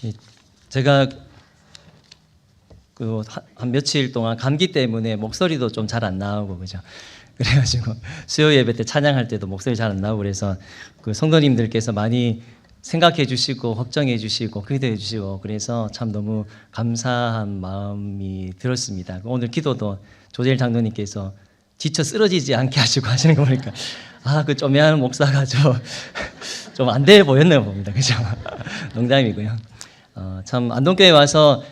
이 제가 한 며칠 동안 감기 때문에 목소리도 좀 잘 안 나오고 그죠. 그래가지고 수요 예배 때 찬양할 때도 목소리 잘 안 나오고 그래서 그 성도님들께서 많이 생각해 주시고 걱정해 주시고 기도해 주시고 그래서 참 너무 감사한 마음이 들었습니다. 오늘 기도도 조재일 장로님께서 지쳐 쓰러지지 않게 하시고 하시는 거 보니까 그 쪼매한 목사가 좀 안 돼 보였나 봅니다. 그죠? 농담이고요. 참 안동교회 와서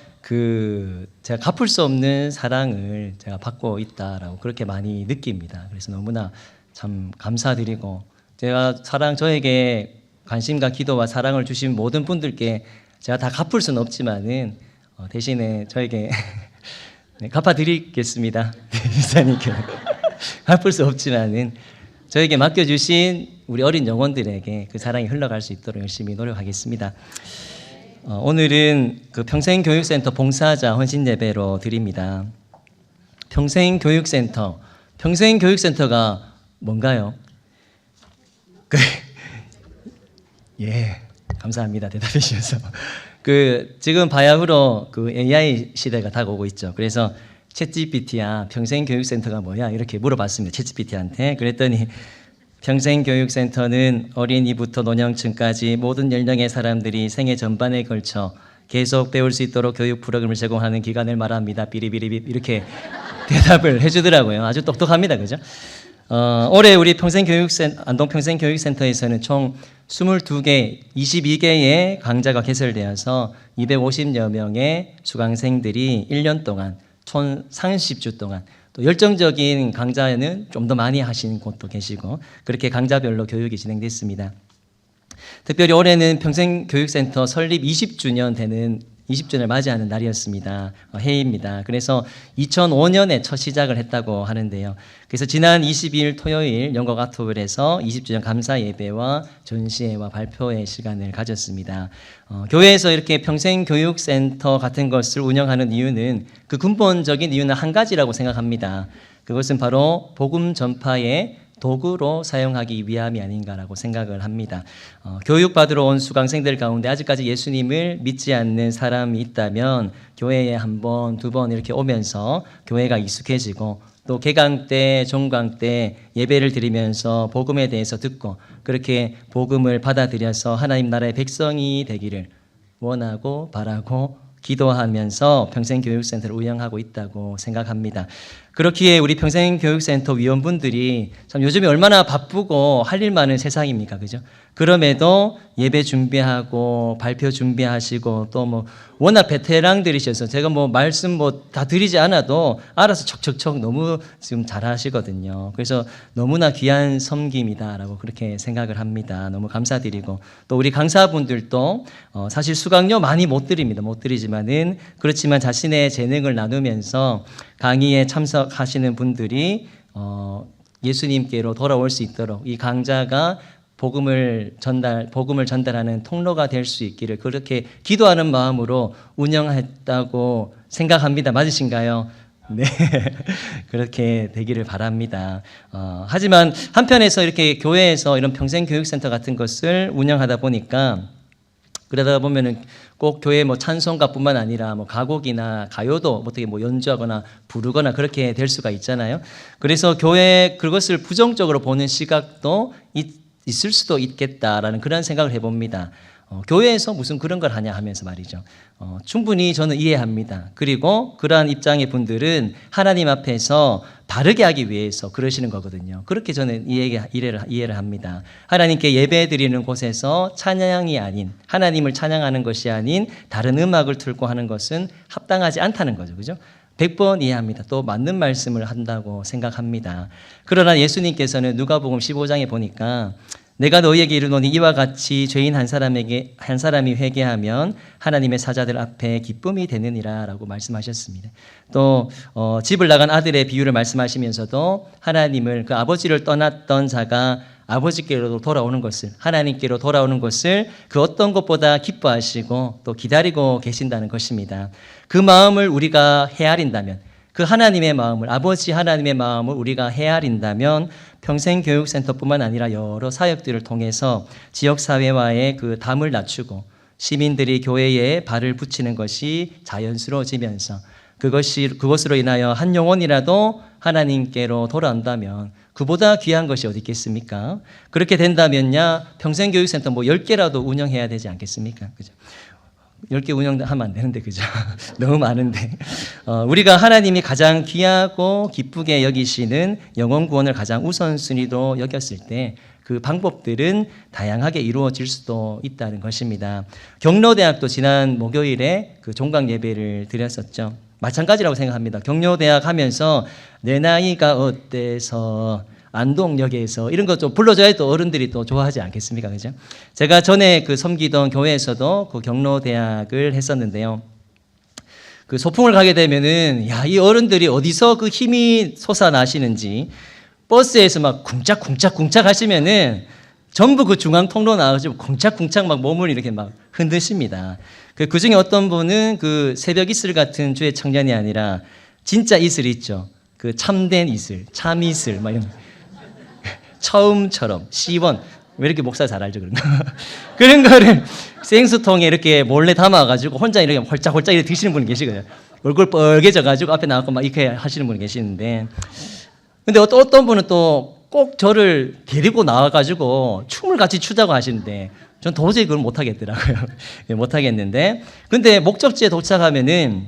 제가 갚을 수 없는 사랑을 제가 받고 있다라고 그렇게 많이 느낍니다. 그래서 너무나 참 감사드리고 저에게 관심과 기도와 사랑을 주신 모든 분들께 제가 다 갚을 수는 없지만은 대신에 저에게 네, 갚아드리겠습니다. 이사님께 갚을 수 없지만은 저에게 맡겨주신 우리 어린 영혼들에게 그 사랑이 흘러갈 수 있도록 열심히 노력하겠습니다. 오늘은 그 평생교육센터 봉사자 헌신 예배로 드립니다. 평생교육센터가 뭔가요? 예, 감사합니다. 대답해 주셔서. 지금 바야흐로 AI 시대가 다가오고 있죠. 그래서 챗GPT야, 평생교육센터가 뭐야? 이렇게 물어봤습니다. 챗GPT한테. 그랬더니 평생교육센터는 어린이부터 노년층까지 모든 연령의 사람들이 생애 전반에 걸쳐 계속 배울 수 있도록 교육 프로그램을 제공하는 기관을 말합니다. 삐리비리비 이렇게 대답을 해주더라고요. 아주 똑똑합니다. 그죠? 올해 우리 안동 평생교육센터에서는 총 22개, 22개의 강좌가 개설되어서 250여 명의 수강생들이 1년 동안 총 30주 동안 또 열정적인 강좌에는 좀 더 많이 하시는 곳도 계시고 그렇게 강좌별로 교육이 진행됐습니다. 특별히 올해는 평생교육센터 설립 20주년을 맞이하는 날이었습니다. 해입니다. 그래서 2005년에 첫 시작을 했다고 하는데요. 그래서 지난 22일 토요일 영국 아트홀에서 20주년 감사 예배와 전시회와 발표회 시간을 가졌습니다. 교회에서 이렇게 평생교육센터 같은 것을 운영하는 이유는 그 근본적인 이유는 한 가지라고 생각합니다. 그것은 바로 복음 전파의 도구로 사용하기 위함이 아닌가라고 생각을 합니다. 교육받으러 온 수강생들 가운데 아직까지 예수님을 믿지 않는 사람이 있다면 교회에 한 번, 두 번 이렇게 오면서 교회가 익숙해지고 또 개강 때, 종강 때 예배를 드리면서 복음에 대해서 듣고 그렇게 복음을 받아들여서 하나님 나라의 백성이 되기를 원하고 바라고 기도하면서 평생교육센터를 운영하고 있다고 생각합니다. 그렇기에 우리 평생교육센터 위원분들이 참 요즘에 얼마나 바쁘고 할 일 많은 세상입니까? 그죠? 그럼에도 예배 준비하고 발표 준비하시고 또 워낙 베테랑들이셔서 제가 말씀 다 드리지 않아도 알아서 척척척 너무 지금 잘하시거든요. 그래서 너무나 귀한 섬김이다라고 그렇게 생각을 합니다. 너무 감사드리고 또 우리 강사분들도 사실 수강료 많이 못 드리지만은 그렇지만 자신의 재능을 나누면서 강의에 참석하시는 분들이 예수님께로 돌아올 수 있도록 이 강좌가 복음을 전달하는 통로가 될 수 있기를 그렇게 기도하는 마음으로 운영했다고 생각합니다. 맞으신가요? 네, 그렇게 되기를 바랍니다. 하지만 한편에서 이렇게 교회에서 이런 평생교육센터 같은 것을 운영하다 보니까 그러다 보면은 꼭 교회 찬송가뿐만 아니라 가곡이나 가요도 어떻게 연주하거나 부르거나 그렇게 될 수가 있잖아요. 그래서 교회 그것을 부정적으로 보는 시각도 있을 수도 있겠다라는 그런 생각을 해봅니다. 교회에서 무슨 그런 걸 하냐 하면서 말이죠. 충분히 저는 이해합니다. 그리고 그러한 입장의 분들은 하나님 앞에서 바르게 하기 위해서 그러시는 거거든요. 그렇게 저는 이해를 합니다. 하나님께 예배 드리는 곳에서 찬양이 아닌 하나님을 찬양하는 것이 아닌 다른 음악을 틀고 하는 것은 합당하지 않다는 거죠. 그죠? 100번 이해합니다. 또 맞는 말씀을 한다고 생각합니다. 그러나 예수님께서는 누가복음 15장에 보니까 내가 너희에게 이르노니 이와 같이 죄인 한 사람이 회개하면 하나님의 사자들 앞에 기쁨이 되느니라 라고 말씀하셨습니다. 또 집을 나간 아들의 비유를 말씀하시면서도 하나님을 그 아버지를 떠났던 자가 아버지께로 돌아오는 것을 하나님께로 돌아오는 것을 그 어떤 것보다 기뻐하시고 또 기다리고 계신다는 것입니다. 그 마음을 우리가 헤아린다면 그 하나님의 마음을 아버지 하나님의 마음을 우리가 헤아린다면 평생교육센터뿐만 아니라 여러 사역들을 통해서 지역사회와의 그 담을 낮추고 시민들이 교회에 발을 붙이는 것이 자연스러워지면서 그것으로 인하여 한 영혼이라도 하나님께로 돌아온다면 그보다 귀한 것이 어디 있겠습니까? 그렇게 된다면야 평생교육센터 뭐 10개라도 운영해야 되지 않겠습니까? 그죠? 10개 운영하면 안 되는데, 그죠? 너무 많은데. 우리가 하나님이 가장 귀하고 기쁘게 여기시는 영혼 구원을 가장 우선순위로 여겼을 때 그 방법들은 다양하게 이루어질 수도 있다는 것입니다. 경로대학도 지난 목요일에 그 종강 예배를 드렸었죠. 마찬가지라고 생각합니다. 경로대학 하면서 내 나이가 어때서 안동역에서 이런 거 좀 불러줘야 또 어른들이 또 좋아하지 않겠습니까? 그죠? 제가 전에 그 섬기던 교회에서도 그 경로대학을 했었는데요. 그 소풍을 가게 되면은 야, 이 어른들이 어디서 그 힘이 솟아나시는지 버스에서 막 쿵짝쿵짝쿵짝 하시면은 전부 그 중앙 통로 나와가지고 쿵짝쿵짝 막 몸을 이렇게 막 흔드십니다. 그 중에 어떤 분은 그 새벽 이슬 같은 주의 청년이 아니라 진짜 이슬 있죠. 그 참된 이슬, 참 이슬, 막 이런. 처음처럼, 시원. 왜 이렇게 목사 잘 알죠, 그런 거. 그런 거를 생수통에 이렇게 몰래 담아가지고 혼자 이렇게 홀짝홀짝 이렇게 드시는 분이 계시거든요. 얼굴 뻘개져가지고 앞에 나가고 막 이렇게 하시는 분이 계시는데. 근데 어떤 분은 또 꼭 저를 데리고 나와가지고 춤을 같이 추자고 하시는데 전 도저히 그걸 못하겠더라고요. 못하겠는데. 근데 목적지에 도착하면은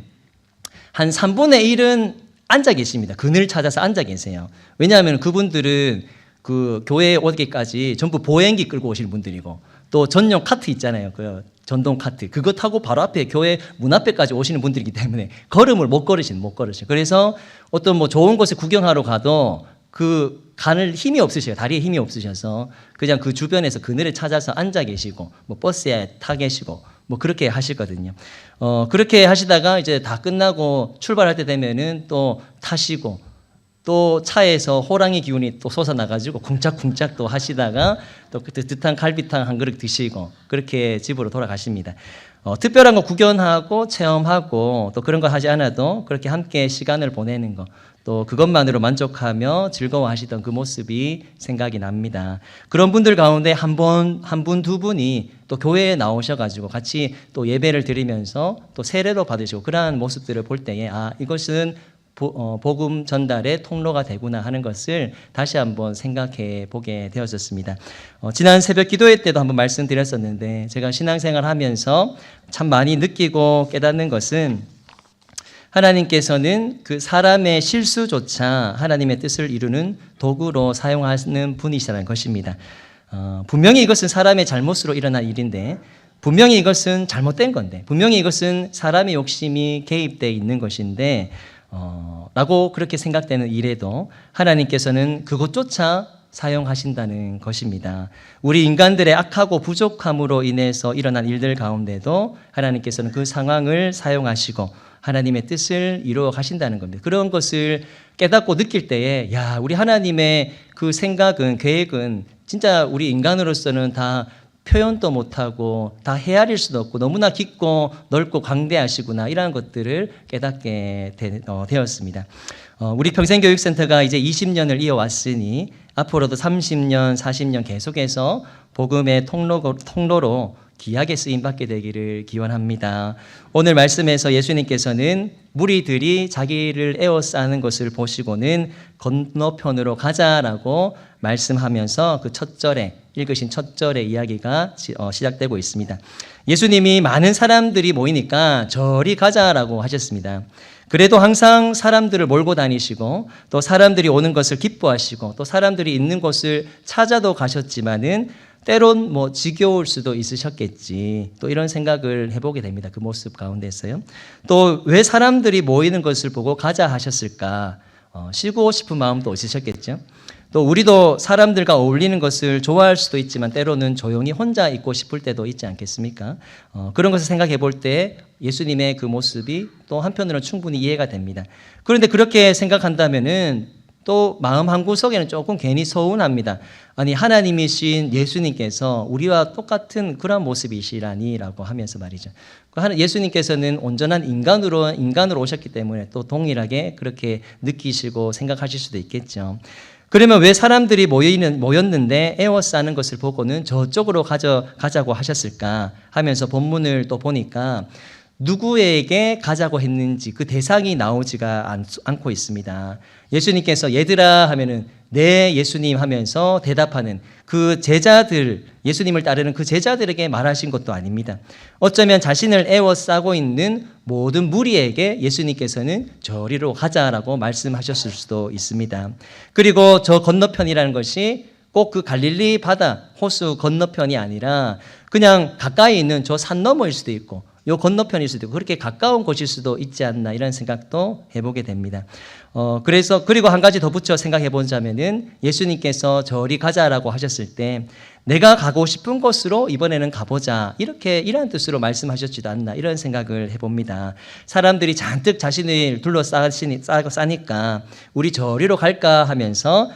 한 3분의 1은 앉아 계십니다. 그늘 찾아서 앉아 계세요. 왜냐하면 그분들은 그 교회에 오기까지 전부 보행기 끌고 오시는 분들이고 또 전용 카트 있잖아요. 그 전동 카트. 그거 타고 바로 앞에 교회 문 앞에까지 오시는 분들이기 때문에 걸음을 못 걸으신. 그래서 어떤 뭐 좋은 곳에 구경하러 가도 그 가는 힘이 없으셔요. 다리에 힘이 없으셔서 그냥 그 주변에서 그늘에 찾아서 앉아 계시고 뭐 버스에 타 계시고 뭐 그렇게 하시거든요. 그렇게 하시다가 이제 다 끝나고 출발할 때 되면은 또 타시고 또 차에서 호랑이 기운이 또 솟아나가지고 쿵짝쿵짝 또 하시다가 또 뜨뜻한 갈비탕 한 그릇 드시고 그렇게 집으로 돌아가십니다. 특별한 거 구경하고 체험하고 또 그런 거 하지 않아도 그렇게 함께 시간을 보내는 거 또 그것만으로 만족하며 즐거워하시던 그 모습이 생각이 납니다. 그런 분들 가운데 한 분, 두 분이 또 교회에 나오셔가지고 같이 또 예배를 드리면서 또 세례도 받으시고 그러한 모습들을 볼 때에 아, 이것은 복음 전달의 통로가 되구나 하는 것을 다시 한번 생각해 보게 되었었습니다. 지난 새벽 기도회 때도 한번 말씀드렸었는데 제가 신앙생활 하면서 참 많이 느끼고 깨닫는 것은 하나님께서는 그 사람의 실수조차 하나님의 뜻을 이루는 도구로 사용하는 분이시라는 것입니다. 분명히 이것은 사람의 잘못으로 일어난 일인데 분명히 이것은 잘못된 건데 분명히 이것은 사람의 욕심이 개입되어 있는 것인데 라고 그렇게 생각되는 일에도 하나님께서는 그것조차 사용하신다는 것입니다. 우리 인간들의 악하고 부족함으로 인해서 일어난 일들 가운데도 하나님께서는 그 상황을 사용하시고 하나님의 뜻을 이루어 가신다는 겁니다. 그런 것을 깨닫고 느낄 때에 야, 우리 하나님의 그 생각은 계획은 진짜 우리 인간으로서는 다 표현도 못하고 다 헤아릴 수도 없고 너무나 깊고 넓고 광대하시구나 이러한 것들을 깨닫게 되었습니다. 우리 평생교육센터가 이제 20년을 이어왔으니 앞으로도 30년, 40년 계속해서 복음의 통로로 귀하게 쓰임받게 되기를 기원합니다. 오늘 말씀에서 예수님께서는 무리들이 자기를 에워싸는 것을 보시고는 건너편으로 가자라고 말씀하면서 그 첫 절에 읽으신 첫 절의 이야기가 시작되고 있습니다. 예수님이 많은 사람들이 모이니까 저리 가자라고 하셨습니다. 그래도 항상 사람들을 몰고 다니시고 또 사람들이 오는 것을 기뻐하시고 또 사람들이 있는 곳을 찾아도 가셨지만은 때론 뭐 지겨울 수도 있으셨겠지. 또 이런 생각을 해보게 됩니다. 그 모습 가운데서요. 또 왜 사람들이 모이는 것을 보고 가자 하셨을까? 쉬고 싶은 마음도 있으셨겠죠. 또 우리도 사람들과 어울리는 것을 좋아할 수도 있지만 때로는 조용히 혼자 있고 싶을 때도 있지 않겠습니까? 그런 것을 생각해 볼 때 예수님의 그 모습이 또 한편으로는 충분히 이해가 됩니다. 그런데 그렇게 생각한다면은 또 마음 한구석에는 조금 괜히 서운합니다. 아니 하나님이신 예수님께서 우리와 똑같은 그런 모습이시라니라고 하면서 말이죠. 예수님께서는 온전한 인간으로 오셨기 때문에 또 동일하게 그렇게 느끼시고 생각하실 수도 있겠죠. 그러면 왜 사람들이 모였는데 에워싸는 것을 보고는 저쪽으로 가자고 하셨을까 하면서 본문을 또 보니까 누구에게 가자고 했는지 그 대상이 나오지가 않고 있습니다. 예수님께서 얘들아 하면은 네 예수님 하면서 대답하는 그 제자들, 예수님을 따르는 그 제자들에게 말하신 것도 아닙니다. 어쩌면 자신을 에워싸고 있는 모든 무리에게 예수님께서는 저리로 가자라고 말씀하셨을 수도 있습니다. 그리고 저 건너편이라는 것이 꼭 그 갈릴리 바다 호수 건너편이 아니라 그냥 가까이 있는 저 산 너머일 수도 있고 요 건너편일 수도 있고 그렇게 가까운 곳일 수도 있지 않나 이런 생각도 해보게 됩니다. 그리고 한 가지 더 붙여 생각해 보자면은 예수님께서 저리 가자라고 하셨을 때 내가 가고 싶은 곳으로 이번에는 가보자 이런 뜻으로 말씀하셨지도 않나 이런 생각을 해봅니다. 사람들이 잔뜩 자신을 둘러싸니까 우리 저리로 갈까 하면서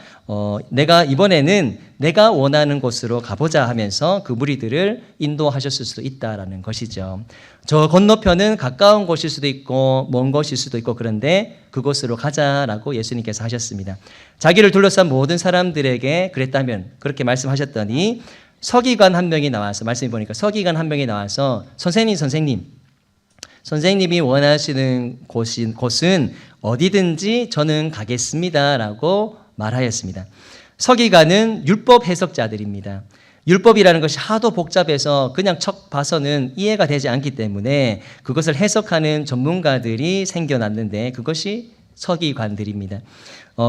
내가 이번에는 내가 원하는 곳으로 가보자 하면서 그 무리들을 인도하셨을 수도 있다라는 것이죠. 저 건너편은 가까운 곳일 수도 있고 먼 곳일 수도 있고 그런데 그곳으로 가자라고 예수님께서 하셨습니다. 자기를 둘러싼 모든 사람들에게 그랬다면 그렇게 말씀하셨더니 서기관 한 명이 나와서 말씀해 보니까 서기관 한 명이 나와서 선생님이 원하시는 곳은 어디든지 저는 가겠습니다라고 말하였습니다. 서기관은 율법 해석자들입니다. 율법이라는 것이 하도 복잡해서 그냥 척 봐서는 이해가 되지 않기 때문에 그것을 해석하는 전문가들이 생겨났는데 그것이 서기관들입니다.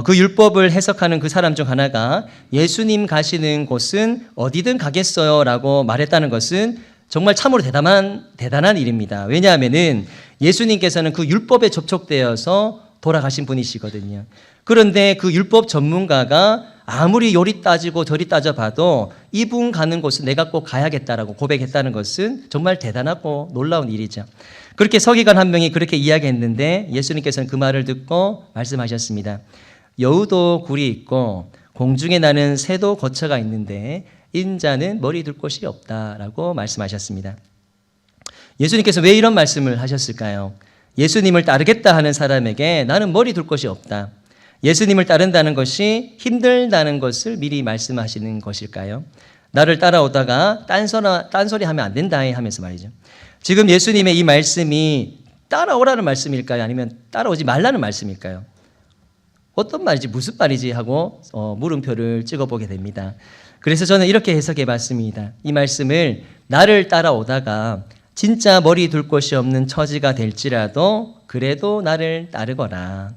그 율법을 해석하는 그 사람 중 하나가 예수님 가시는 곳은 어디든 가겠어요 라고 말했다는 것은 정말 참으로 대단한 일입니다. 왜냐하면은 예수님께서는 그 율법에 접촉되어서 돌아가신 분이시거든요. 그런데 그 율법 전문가가 아무리 요리 따지고 저리 따져봐도 이분 가는 곳은 내가 꼭 가야겠다라고 고백했다는 것은 정말 대단하고 놀라운 일이죠. 그렇게 서기관 한 명이 그렇게 이야기했는데 예수님께서는 그 말을 듣고 말씀하셨습니다. 여우도 굴이 있고 공중에 나는 새도 거처가 있는데 인자는 머리 둘 곳이 없다라고 말씀하셨습니다. 예수님께서 왜 이런 말씀을 하셨을까요? 예수님을 따르겠다 하는 사람에게 나는 머리 둘 곳이 없다. 예수님을 따른다는 것이 힘들다는 것을 미리 말씀하시는 것일까요? 나를 따라오다가 딴소리 하면 안 된다 하면서 말이죠. 지금 예수님의 이 말씀이 따라오라는 말씀일까요? 아니면 따라오지 말라는 말씀일까요? 어떤 말이지 무슨 말이지 하고 물음표를 찍어보게 됩니다. 그래서 저는 이렇게 해석해 봤습니다. 이 말씀을 나를 따라오다가 진짜 머리 둘 곳이 없는 처지가 될지라도 그래도 나를 따르거라.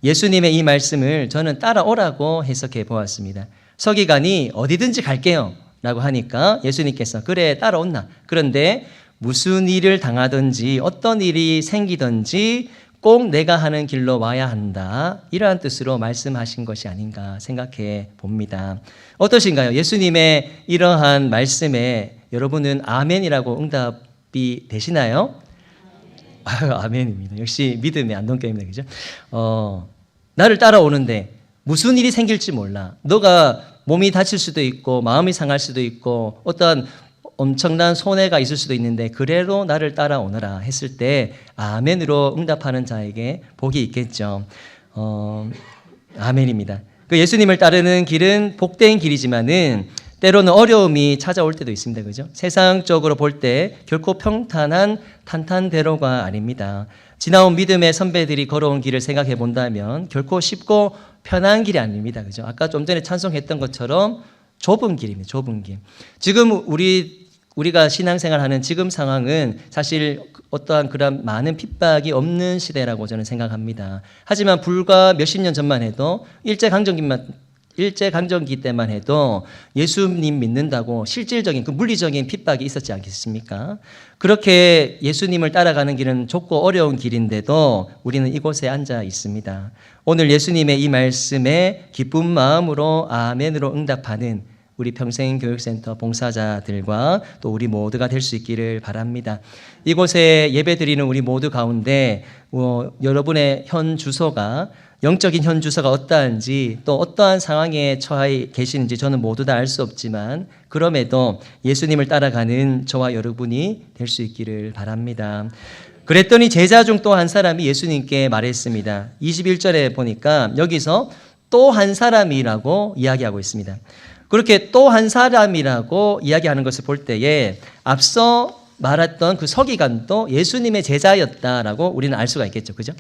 예수님의 이 말씀을 저는 따라오라고 해석해 보았습니다. 서기관이 어디든지 갈게요 라고 하니까 예수님께서 그래 따라온나. 그런데 무슨 일을 당하든지 어떤 일이 생기든지 꼭 내가 하는 길로 와야 한다. 이러한 뜻으로 말씀하신 것이 아닌가 생각해 봅니다. 어떠신가요? 예수님의 이러한 말씀에 여러분은 아멘이라고 응답이 되시나요? 아멘입니다. 역시 믿음의 안동교회입니다. 그죠? 나를 따라오는데 무슨 일이 생길지 몰라. 너가 몸이 다칠 수도 있고 마음이 상할 수도 있고 어떤 엄청난 손해가 있을 수도 있는데 그래도 나를 따라오너라 했을 때 아멘으로 응답하는 자에게 복이 있겠죠. 아멘입니다. 그 예수님을 따르는 길은 복된 길이지만은 때로는 어려움이 찾아올 때도 있습니다. 그죠? 세상적으로 볼 때 결코 평탄한 탄탄대로가 아닙니다. 지나온 믿음의 선배들이 걸어온 길을 생각해 본다면 결코 쉽고 편한 길이 아닙니다. 그죠? 아까 좀 전에 찬송했던 것처럼 좁은 길입니다. 좁은 길. 지금 우리가 신앙생활하는 지금 상황은 사실 어떠한 그런 많은 핍박이 없는 시대라고 저는 생각합니다. 하지만 불과 몇십 년 전만 해도 일제강점기 때만 해도 예수님 믿는다고 실질적인 그 물리적인 핍박이 있었지 않겠습니까? 그렇게 예수님을 따라가는 길은 좁고 어려운 길인데도 우리는 이곳에 앉아 있습니다. 오늘 예수님의 이 말씀에 기쁜 마음으로 아멘으로 응답하는 우리 평생교육센터 봉사자들과 또 우리 모두가 될 수 있기를 바랍니다. 이곳에 예배드리는 우리 모두 가운데 여러분의 현 주소가 영적인 현 주소가 어떠한지 또 어떠한 상황에 처해 계시는지 저는 모두 다 알 수 없지만 그럼에도 예수님을 따라가는 저와 여러분이 될 수 있기를 바랍니다. 그랬더니 제자 중 또 한 사람이 예수님께 말했습니다. 21절에 보니까 여기서 또 한 사람이라고 이야기하고 있습니다. 그렇게 또 한 사람이라고 이야기하는 것을 볼 때에 앞서 말했던 그 서기관도 예수님의 제자였다라고 우리는 알 수가 있겠죠. 그죠?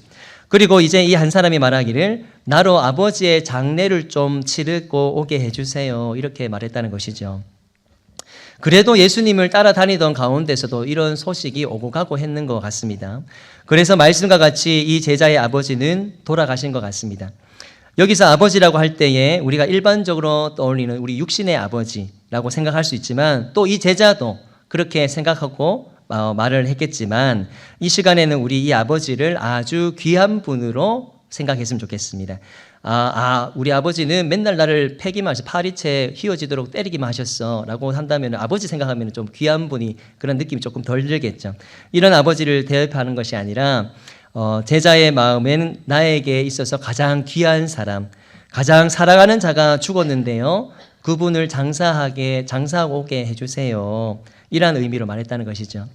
그리고 이제 이 한 사람이 말하기를 나로 아버지의 장례를 좀 치르고 오게 해주세요. 이렇게 말했다는 것이죠. 그래도 예수님을 따라다니던 가운데서도 이런 소식이 오고 가고 했는 것 같습니다. 그래서 말씀과 같이 이 제자의 아버지는 돌아가신 것 같습니다. 여기서 아버지라고 할 때에 우리가 일반적으로 떠올리는 우리 육신의 아버지라고 생각할 수 있지만 또 이 제자도 그렇게 생각하고 말을 했겠지만 이 시간에는 우리 이 아버지를 아주 귀한 분으로 생각했으면 좋겠습니다. 우리 아버지는 맨날 나를 패기만 하셔, 파리채 휘어지도록 때리기만 하셨어 라고 한다면 아버지 생각하면 좀 귀한 분이 그런 느낌이 조금 덜 들겠죠. 이런 아버지를 대표하는 것이 아니라 제자의 마음엔 나에게 있어서 가장 귀한 사람, 가장 사랑하는 자가 죽었는데요, 그분을 장사하고 오게 해주세요. 이런 의미로 말했다는 것이죠.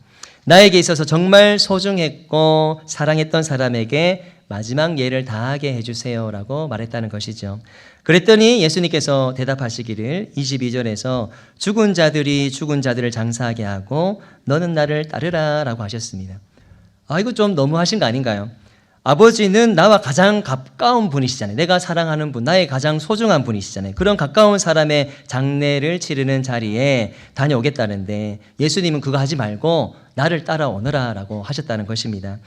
나에게 있어서 정말 소중했고 사랑했던 사람에게 마지막 예를 다하게 해주세요라고 말했다는 것이죠. 그랬더니 예수님께서 대답하시기를 22절에서 죽은 자들이 죽은 자들을 장사하게 하고 너는 나를 따르라 라고 하셨습니다. 이거 좀 너무하신 거 아닌가요? 아버지는 나와 가장 가까운 분이시잖아요. 내가 사랑하는 분, 나의 가장 소중한 분이시잖아요. 그런 가까운 사람의 장례를 치르는 자리에 다녀오겠다는데 예수님은 그거 하지 말고 나를 따라오너라 라고 하셨다는 것입니다.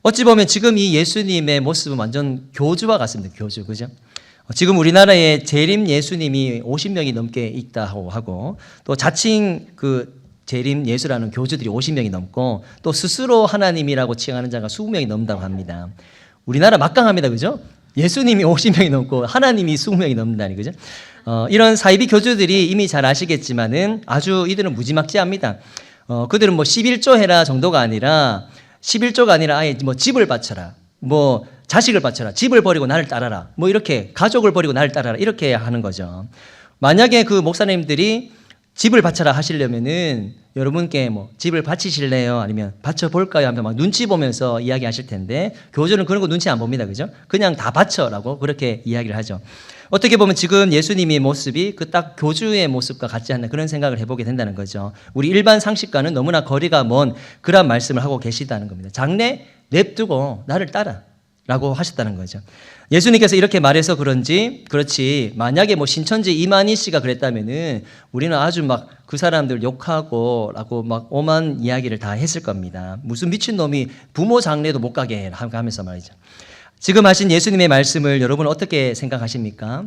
어찌 보면 지금 이 예수님의 모습은 완전 교주와 같습니다. 교주, 그죠? 지금 우리나라에 재림 예수님이 50명이 넘게 있다고 하고 또 자칭 재림 예수라는 교주들이 50명이 넘고 또 스스로 하나님이라고 칭하는 자가 20명이 넘는다고 합니다. 우리나라 막강합니다. 그죠? 예수님이 50명이 넘고 하나님이 20명이 넘는다니, 그죠? 이런 사이비 교주들이 이미 잘 아시겠지만은 아주 이들은 무지막지합니다. 그들은 11조 해라 정도가 아니라 11조가 아니라 아예 집을 바쳐라, 자식을 바쳐라, 집을 버리고 나를 따라라, 이렇게 가족을 버리고 나를 따라라 이렇게 하는 거죠. 만약에 그 목사님들이 집을 바쳐라 하시려면은 여러분께 집을 바치실래요? 아니면 바쳐볼까요? 하면서 막 눈치 보면서 이야기하실 텐데 교주는 그런 거 눈치 안 봅니다. 그죠? 그냥 다 바쳐라고 그렇게 이야기를 하죠. 어떻게 보면 지금 예수님의 모습이 그 딱 교주의 모습과 같지 않나 그런 생각을 해보게 된다는 거죠. 우리 일반 상식과는 너무나 거리가 먼 그런 말씀을 하고 계시다는 겁니다. 장래 냅두고 나를 따라 라고 하셨다는 거죠. 예수님께서 이렇게 말해서 그렇지 만약에 신천지 이만희 씨가 그랬다면은 우리는 아주 그 사람들 욕하고 라고 오만 이야기를 다 했을 겁니다. 무슨 미친놈이 부모 장례도 못 가게 해 하면서 말이죠. 지금 하신 예수님의 말씀을 여러분 어떻게 생각하십니까?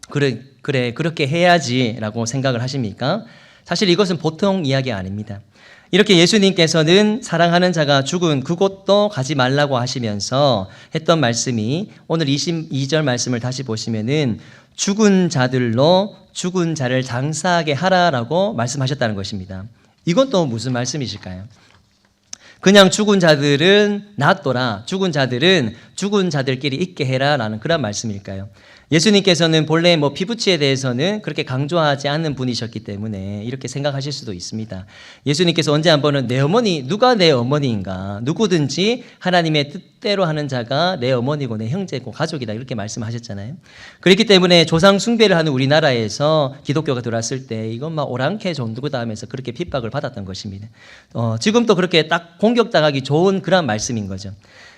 그래 그렇게 해야지 라고 생각을 하십니까? 사실 이것은 보통 이야기가 아닙니다. 이렇게 예수님께서는 사랑하는 자가 죽은 그곳도 가지 말라고 하시면서 했던 말씀이 오늘 22절 말씀을 다시 보시면은 죽은 자들로 죽은 자를 장사하게 하라라고 말씀하셨다는 것입니다. 이건 또 무슨 말씀이실까요? 그냥 죽은 자들은 놔둬라, 죽은 자들은 죽은 자들끼리 있게 해라라는 그런 말씀일까요? 예수님께서는 본래 피부치에 대해서는 그렇게 강조하지 않는 분이셨기 때문에 이렇게 생각하실 수도 있습니다. 예수님께서 언제 한 번은 누가 내 어머니인가? 누구든지 하나님의 뜻대로 하는 자가 내 어머니고 내 형제고 가족이다 이렇게 말씀하셨잖아요. 그렇기 때문에 조상 숭배를 하는 우리나라에서 기독교가 들어왔을 때 이건 오랑캐 존두다 하면서 그렇게 핍박을 받았던 것입니다. 지금도 그렇게 딱 공격당하기 좋은 그런 말씀인 거죠.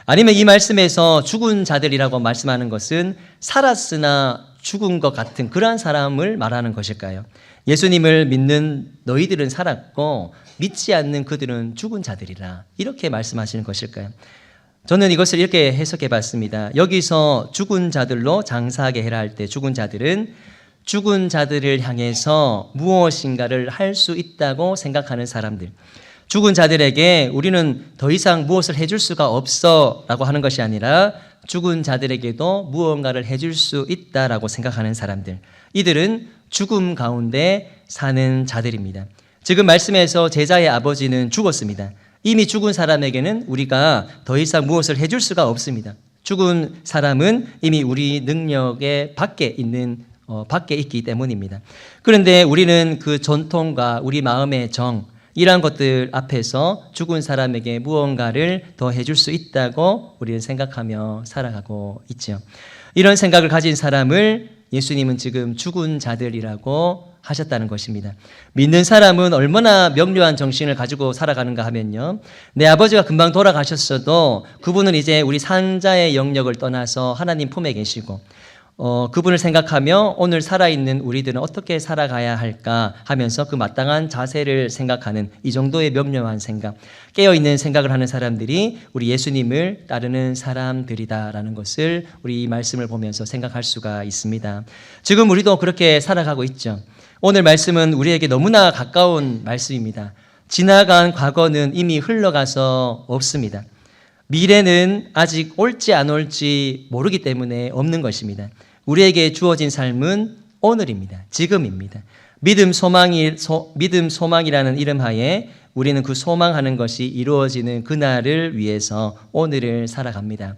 아니면 이 말씀에서 죽은 자들이라고 말씀하는 것은 살았으나 죽은 것 같은 그러한 사람을 말하는 것일까요? 예수님을 믿는 너희들은 살았고 믿지 않는 그들은 죽은 자들이라 이렇게 말씀하시는 것일까요? 저는 이것을 이렇게 해석해 봤습니다. 여기서 죽은 자들로 장사하게 해라 할 때 죽은 자들은 죽은 자들을 향해서 무엇인가를 할 수 있다고 생각하는 사람들, 죽은 자들에게 우리는 더 이상 무엇을 해줄 수가 없어 라고 하는 것이 아니라 죽은 자들에게도 무언가를 해줄 수 있다라고 생각하는 사람들, 이들은 죽음 가운데 사는 자들입니다. 지금 말씀에서 제자의 아버지는 죽었습니다. 이미 죽은 사람에게는 우리가 더 이상 무엇을 해줄 수가 없습니다. 죽은 사람은 이미 우리 능력의 밖에 있기 때문입니다. 그런데 우리는 그 전통과 우리 마음의 정, 이러한 것들 앞에서 죽은 사람에게 무언가를 더 해줄 수 있다고 우리는 생각하며 살아가고 있죠. 이런 생각을 가진 사람을 예수님은 지금 죽은 자들이라고 하셨다는 것입니다. 믿는 사람은 얼마나 명료한 정신을 가지고 살아가는가 하면요, 내 아버지가 금방 돌아가셨어도 그분은 이제 우리 산자의 영역을 떠나서 하나님 품에 계시고 그분을 생각하며 오늘 살아있는 우리들은 어떻게 살아가야 할까 하면서 그 마땅한 자세를 생각하는 이 정도의 명료한 생각, 깨어있는 생각을 하는 사람들이 우리 예수님을 따르는 사람들이다라는 것을 우리 이 말씀을 보면서 생각할 수가 있습니다. 지금 우리도 그렇게 살아가고 있죠. 오늘 말씀은 우리에게 너무나 가까운 말씀입니다. 지나간 과거는 이미 흘러가서 없습니다. 미래는 아직 올지 안 올지 모르기 때문에 없는 것입니다. 우리에게 주어진 삶은 오늘입니다. 지금입니다. 믿음 소망이라는 이름 하에 우리는 그 소망하는 것이 이루어지는 그날을 위해서 오늘을 살아갑니다.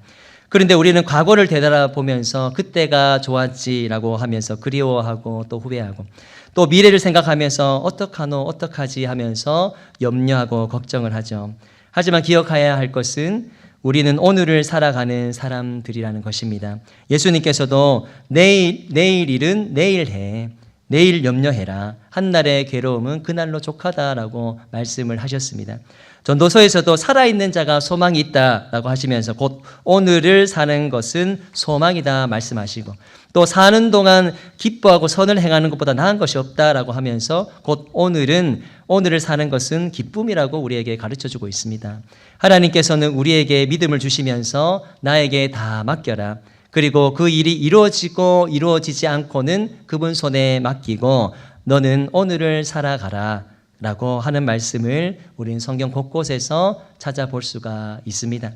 그런데 우리는 과거를 되돌아보면서 그때가 좋았지라고 하면서 그리워하고 또 후회하고, 또 미래를 생각하면서 어떡하지 하면서 염려하고 걱정을 하죠. 하지만 기억해야 할 것은 우리는 오늘을 살아가는 사람들이라는 것입니다. 예수님께서도 내일 일은 내일 해, 내일 염려해라, 한날의 괴로움은 그날로 족하다라고 말씀을 하셨습니다. 전도서에서도 살아있는 자가 소망이 있다라고 하시면서 곧 오늘을 사는 것은 소망이다 말씀하시고, 또 사는 동안 기뻐하고 선을 행하는 것보다 나은 것이 없다라고 하면서 곧 오늘을 사는 것은 기쁨이라고 우리에게 가르쳐주고 있습니다. 하나님께서는 우리에게 믿음을 주시면서 나에게 다 맡겨라, 그리고 그 일이 이루어지고 이루어지지 않고는 그분 손에 맡기고 너는 오늘을 살아가라 라고 하는 말씀을 우리는 성경 곳곳에서 찾아볼 수가 있습니다.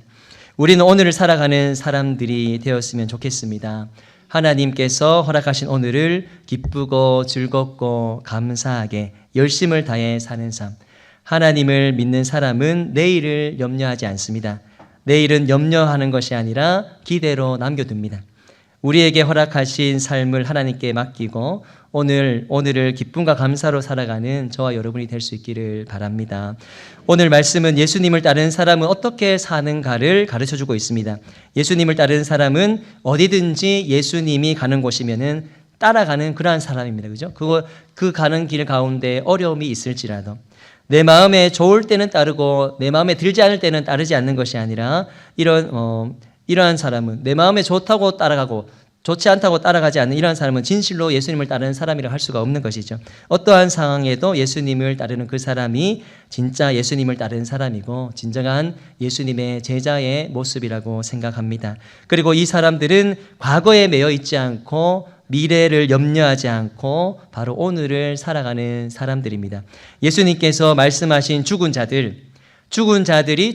우리는 오늘을 살아가는 사람들이 되었으면 좋겠습니다. 하나님께서 허락하신 오늘을 기쁘고 즐겁고 감사하게 열심을 다해 사는 삶. 하나님을 믿는 사람은 내일을 염려하지 않습니다. 내일은 염려하는 것이 아니라 기대로 남겨둡니다. 우리에게 허락하신 삶을 하나님께 맡기고 오늘을 기쁨과 감사로 살아가는 저와 여러분이 될 수 있기를 바랍니다. 오늘 말씀은 예수님을 따르는 사람은 어떻게 사는가를 가르쳐주고 있습니다. 예수님을 따르는 사람은 어디든지 예수님이 가는 곳이면은 따라가는 그러한 사람입니다. 그죠? 그 가는 길 가운데 어려움이 있을지라도 내 마음에 좋을 때는 따르고 내 마음에 들지 않을 때는 따르지 않는 것이 아니라 이러한 사람은 내 마음에 좋다고 따라가고 좋지 않다고 따라가지 않는 이러한 사람은 진실로 예수님을 따르는 사람이라고 할 수가 없는 것이죠. 어떠한 상황에도 예수님을 따르는 그 사람이 진짜 예수님을 따르는 사람이고 진정한 예수님의 제자의 모습이라고 생각합니다. 그리고 이 사람들은 과거에 매여 있지 않고 미래를 염려하지 않고 바로 오늘을 살아가는 사람들입니다. 예수님께서 말씀하신 죽은 자들이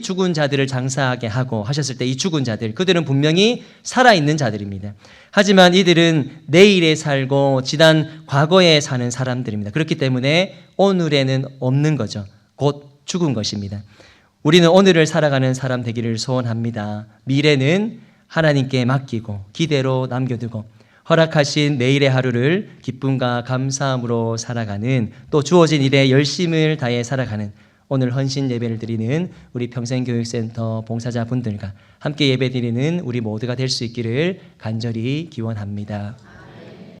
죽은 자들을 장사하게 하고 하셨을 때 이 죽은 자들, 그들은 분명히 살아있는 자들입니다. 하지만 이들은 내일에 살고 지난 과거에 사는 사람들입니다. 그렇기 때문에 오늘에는 없는 거죠. 곧 죽은 것입니다. 우리는 오늘을 살아가는 사람 되기를 소원합니다. 미래는 하나님께 맡기고 기대로 남겨두고 허락하신 내일의 하루를 기쁨과 감사함으로 살아가는, 또 주어진 일에 열심을 다해 살아가는 오늘 헌신 예배를 드리는 우리 평생교육센터 봉사자분들과 함께 예배 드리는 우리 모두가 될 수 있기를 간절히 기원합니다.